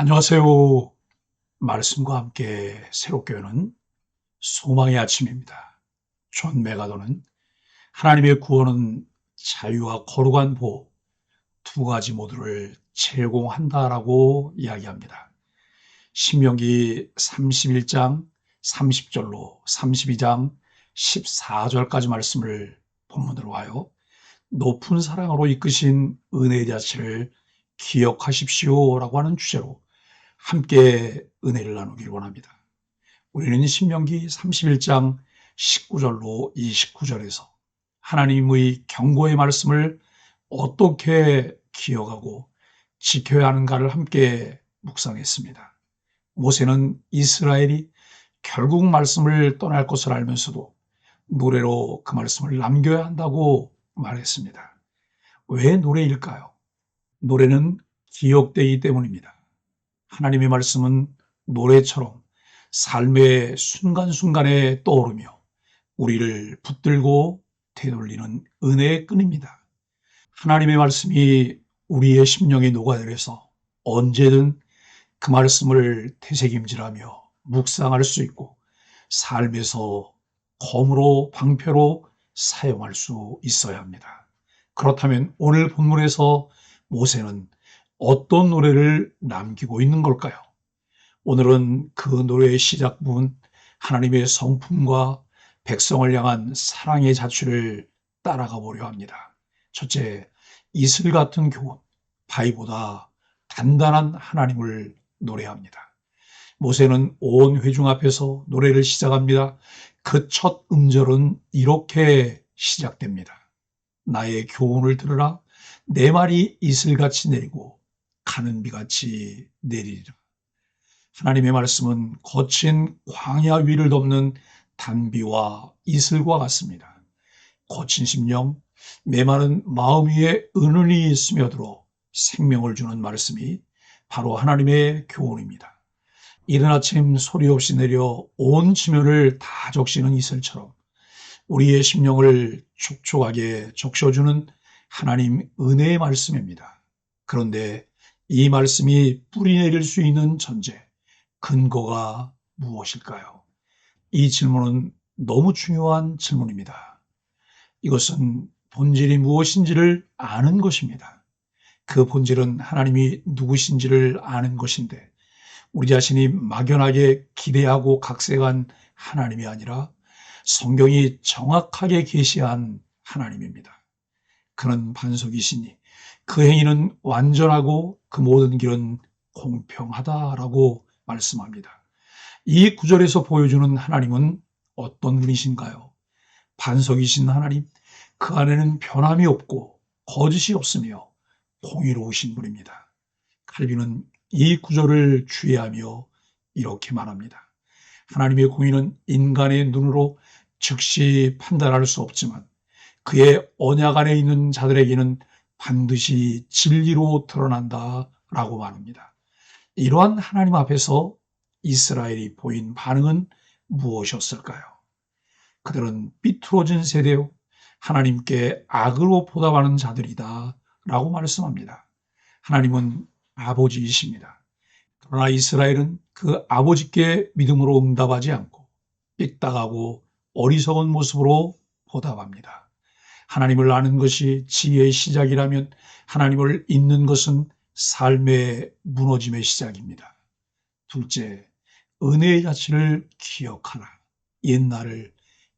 안녕하세요. 말씀과 함께 새롭게 여는 소망의 아침입니다. 존 메가더는 하나님의 구원은 자유와 거룩한 보호 두 가지 모두를 제공한다라고 이야기합니다. 신명기 31장 30절로 32장 14절까지 말씀을 본문으로 하여 높은 사랑으로 이끄신 은혜의 자체를 기억하십시오라고 하는 주제로 함께 은혜를 나누기를 원합니다. 우리는 신명기 31장 19절로 29절에서 하나님의 경고의 말씀을 어떻게 기억하고 지켜야 하는가를 함께 묵상했습니다. 모세는 이스라엘이 결국 말씀을 떠날 것을 알면서도 노래로 그 말씀을 남겨야 한다고 말했습니다. 왜 노래일까요? 노래는 기억되기 때문입니다. 하나님의 말씀은 노래처럼 삶의 순간순간에 떠오르며 우리를 붙들고 되돌리는 은혜의 끈입니다. 하나님의 말씀이 우리의 심령에 녹아들어서 언제든 그 말씀을 되새김질하며 묵상할 수 있고 삶에서 검으로 방패로 사용할 수 있어야 합니다. 그렇다면 오늘 본문에서 모세는 어떤 노래를 남기고 있는 걸까요? 오늘은 그 노래의 시작 부분, 하나님의 성품과 백성을 향한 사랑의 자취를 따라가 보려 합니다. 첫째, 이슬 같은 교훈, 바위보다 단단한 하나님을 노래합니다. 모세는 온 회중 앞에서 노래를 시작합니다. 그 첫 음절은 이렇게 시작됩니다. 나의 교훈을 들으라. 내 말이 이슬같이 내리고 가는 비같이 내리리라. 하나님의 말씀은 거친 광야 위를 덮는 단비와 이슬과 같습니다. 거친 심령, 메마른 마음 위에 은은히 스며들어 생명을 주는 말씀이 바로 하나님의 교훈입니다. 이른 아침 소리 없이 내려 온 지면을 다 적시는 이슬처럼 우리의 심령을 촉촉하게 적셔주는 하나님 은혜의 말씀입니다. 그런데 이 말씀이 뿌리 내릴 수 있는 전제, 근거가 무엇일까요? 이 질문은 너무 중요한 질문입니다. 이것은 본질이 무엇인지를 아는 것입니다. 그 본질은 하나님이 누구신지를 아는 것인데 우리 자신이 막연하게 기대하고 각색한 하나님이 아니라 성경이 정확하게 계시한 하나님입니다. 그는 반석이시니 그 행위는 완전하고 그 모든 길은 공평하다라고 말씀합니다. 이 구절에서 보여주는 하나님은 어떤 분이신가요? 반석이신 하나님, 그 안에는 변함이 없고 거짓이 없으며 공의로우신 분입니다. 칼빈은 이 구절을 주의하며 이렇게 말합니다. 하나님의 공의는 인간의 눈으로 즉시 판단할 수 없지만 그의 언약 안에 있는 자들에게는 반드시 진리로 드러난다라고 말합니다. 이러한 하나님 앞에서 이스라엘이 보인 반응은 무엇이었을까요? 그들은 삐뚤어진 세대요, 하나님께 악으로 보답하는 자들이다 라고 말씀합니다. 하나님은 아버지이십니다. 그러나 이스라엘은 그 아버지께 믿음으로 응답하지 않고 삑딱하고 어리석은 모습으로 보답합니다. 하나님을 아는 것이 지혜의 시작이라면 하나님을 잊는 것은 삶의 무너짐의 시작입니다. 둘째, 은혜의 자취를 기억하라. 옛날을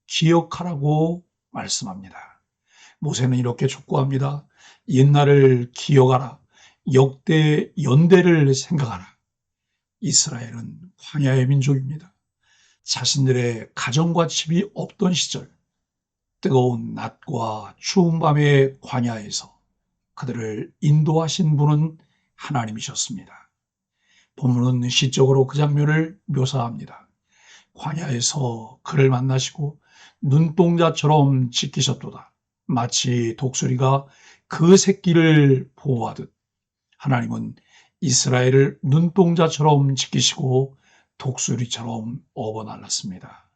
기억하라고 말씀합니다. 모세는 이렇게 촉구합니다. 옛날을 기억하라. 역대 연대를 생각하라. 이스라엘은 광야의 민족입니다. 자신들의 가정과 집이 없던 시절, 뜨거운 낮과 추운 밤의 광야에서 그들을 인도하신 분은 하나님이셨습니다. 본문은 시적으로 그 장면을 묘사합니다. 광야에서 그를 만나시고 눈동자처럼 지키셨도다. 마치 독수리가 그 새끼를 보호하듯 하나님은 이스라엘을 눈동자처럼 지키시고 독수리처럼 업어날랐습니다.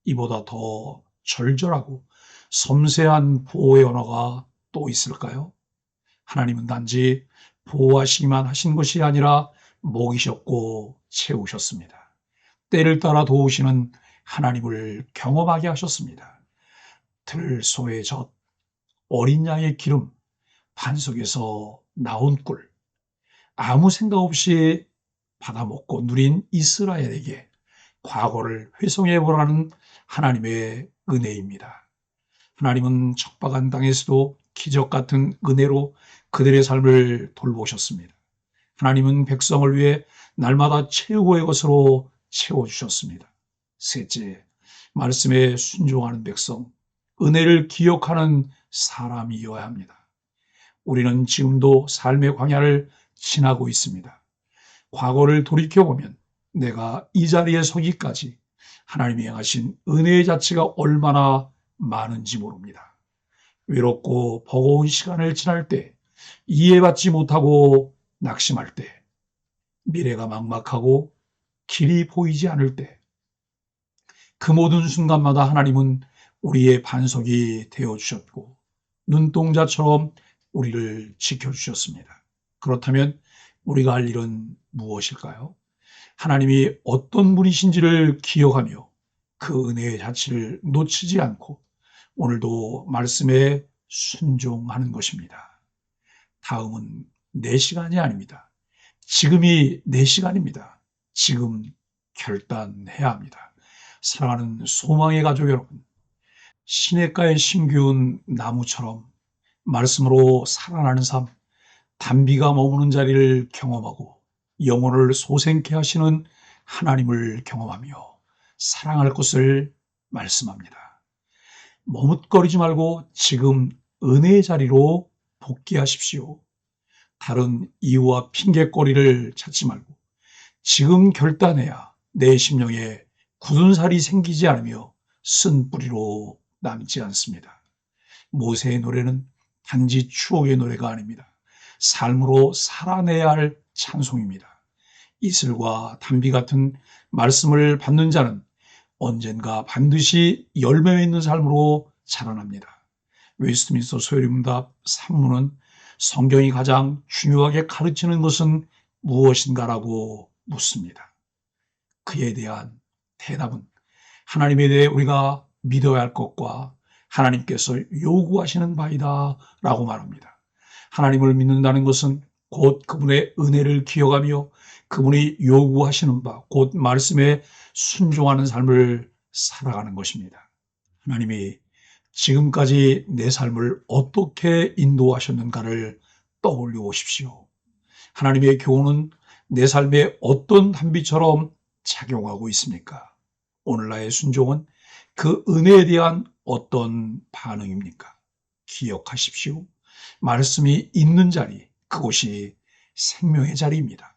이보다 더 절절하고 섬세한 보호의 언어가 또 있을까요? 하나님은 단지 보호하시기만 하신 것이 아니라 먹이셨고 채우셨습니다. 때를 따라 도우시는 하나님을 경험하게 하셨습니다. 들소의 젖, 어린 양의 기름, 반석에서 나온 꿀, 아무 생각 없이 받아먹고 누린 이스라엘에게 과거를 회상해 보라는 하나님의 은혜입니다. 하나님은 척박한 땅에서도 기적 같은 은혜로 그들의 삶을 돌보셨습니다. 하나님은 백성을 위해 날마다 최고의 것으로 채워주셨습니다. 셋째, 말씀에 순종하는 백성, 은혜를 기억하는 사람이어야 합니다. 우리는 지금도 삶의 광야를 지나고 있습니다. 과거를 돌이켜보면 내가 이 자리에 서기까지 하나님이 행하신 은혜의 자체가 얼마나 많은지 모릅니다. 외롭고 버거운 시간을 지날 때, 이해받지 못하고 낙심할 때, 미래가 막막하고 길이 보이지 않을 때, 그 모든 순간마다 하나님은 우리의 반석이 되어주셨고 눈동자처럼 우리를 지켜주셨습니다. 그렇다면 우리가 할 일은 무엇일까요? 하나님이 어떤 분이신지를 기억하며 그 은혜의 자취를 놓치지 않고 오늘도 말씀에 순종하는 것입니다. 다음은 내 시간이 아닙니다. 지금이 내 시간입니다. 지금 결단해야 합니다. 사랑하는 소망의 가족 여러분, 시냇가에 심기운 나무처럼 말씀으로 살아나는 삶, 단비가 머무는 자리를 경험하고 영혼을 소생케 하시는 하나님을 경험하며 사랑할 것을 말씀합니다. 머뭇거리지 말고 지금 은혜의 자리로 복귀하십시오. 다른 이유와 핑계거리를 찾지 말고 지금 결단해야 내 심령에 굳은 살이 생기지 않으며 쓴 뿌리로 남지 않습니다. 모세의 노래는 단지 추억의 노래가 아닙니다. 삶으로 살아내야 할 찬송입니다. 이슬과 단비 같은 말씀을 받는 자는 언젠가 반드시 열매 맺는 삶으로 자라납니다. 웨스트민스터 소요리문답 산문은 성경이 가장 중요하게 가르치는 것은 무엇인가라고 묻습니다. 그에 대한 대답은 하나님에 대해 우리가 믿어야 할 것과 하나님께서 요구하시는 바이다 라고 말합니다. 하나님을 믿는다는 것은 곧 그분의 은혜를 기억하며 그분이 요구하시는 바, 곧 말씀에 순종하는 삶을 살아가는 것입니다. 하나님이 지금까지 내 삶을 어떻게 인도하셨는가를 떠올려 보십시오. 하나님의 교훈은 내 삶에 어떤 단비처럼 작용하고 있습니까? 오늘 나의 순종은 그 은혜에 대한 어떤 반응입니까? 기억하십시오. 말씀이 있는 자리, 그곳이 생명의 자리입니다.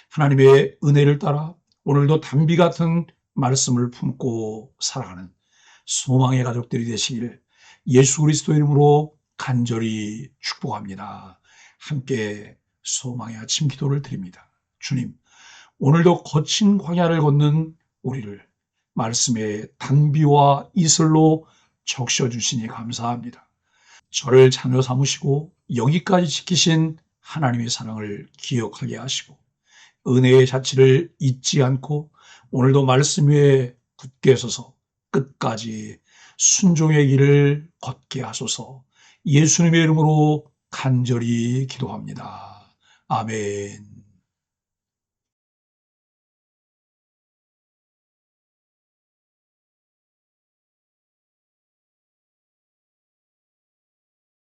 하나님의 은혜를 따라 오늘도 단비 같은 말씀을 품고 살아가는 소망의 가족들이 되시길 예수 그리스도 이름으로 간절히 축복합니다. 함께 소망의 아침 기도를 드립니다. 주님, 오늘도 거친 광야를 걷는 우리를 말씀의 단비와 이슬로 적셔주시니 감사합니다. 저를 자녀 삼으시고 여기까지 지키신 하나님의 사랑을 기억하게 하시고 은혜의 자취를 잊지 않고 오늘도 말씀 위에 굳게 서서 끝까지 순종의 길을 걷게 하소서. 예수님의 이름으로 간절히 기도합니다. 아멘.